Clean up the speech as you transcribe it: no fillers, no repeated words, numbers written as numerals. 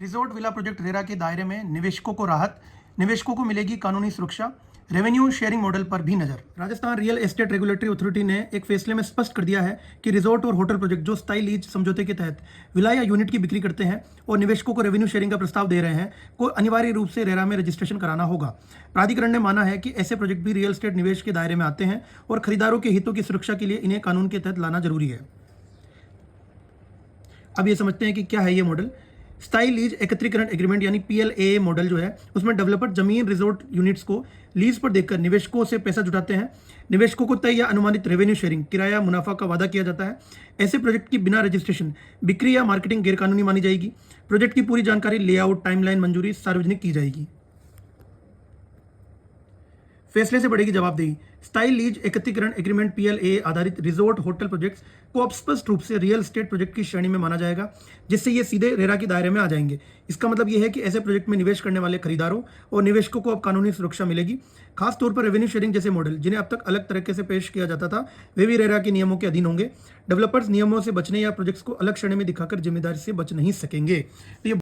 Resort villa project RERA के दायरे में निवेशकों को राहत, निवेशकों को मिलेगी कानूनी सुरक्षा, रेवेन्यू शेयरिंग मॉडल पर भी नजर। Rajasthan real estate regulatory authority ने एक फैसले में स्पष्ट कर दिया है कि रिजॉर्ट और होटल प्रोजेक्ट जो स्थायी लीज समझौते के तहत विला या यूनिट की बिक्री करते हैं और निवेशकों को रेवेन्यू शेयरिंग का प्रस्ताव दे रहे हैं को अनिवार्य रूप से रेरा में रजिस्ट्रेशन कराना होगा। प्राधिकरण ने माना है कि ऐसे प्रोजेक्ट भी रियल एस्टेट निवेश के दायरे में आते हैं और खरीदारों के हितों की सुरक्षा के लिए इन्हें कानून के तहत लाना जरूरी है। अब ये समझते हैं कि क्या है ये मॉडल। स्थायी लीज एकत्रीकरण एग्रीमेंट यानी PLAA मॉडल जो है उसमें डेवलपर जमीन रिजॉर्ट यूनिट्स को लीज पर देकर निवेशकों से पैसा जुटाते हैं। निवेशकों को तय या अनुमानित रेवेन्यू शेयरिंग किराया मुनाफा का वादा किया जाता है। ऐसे प्रोजेक्ट की बिना रजिस्ट्रेशन बिक्री या मार्केटिंग गैरकानूनी मानी जाएगी। प्रोजेक्ट की पूरी जानकारी, लेआउट, टाइमलाइन, मंजूरी सार्वजनिक की जाएगी। फैसले से बढ़ेगी जवाबदेही। स्थायी लीज एकत्रीकरण एग्रीमेंट PLAA आधारित रिजॉर्ट होटल प्रोजेक्ट्स को अब स्पष्ट रूप से रियल एस्टेट प्रोजेक्ट की श्रेणी में माना जाएगा, जिससे ये सीधे रेरा के दायरे में आ जाएंगे। इसका मतलब ये है कि ऐसे प्रोजेक्ट में निवेश करने वाले खरीदारों और निवेशकों को अब कानूनी सुरक्षा मिलेगी। खासतौर पर रेवेन्यू शेयरिंग जैसे मॉडल जिन्हें अब तक अलग तरीके से पेश किया जाता था, वे भी रेरा के नियमों के अधीन होंगे। डेवलपर्स नियमों से बचने या प्रोजेक्ट्स को अलग श्रेणी में दिखाकर जिम्मेदारी से बच नहीं सकेंगे। तो ये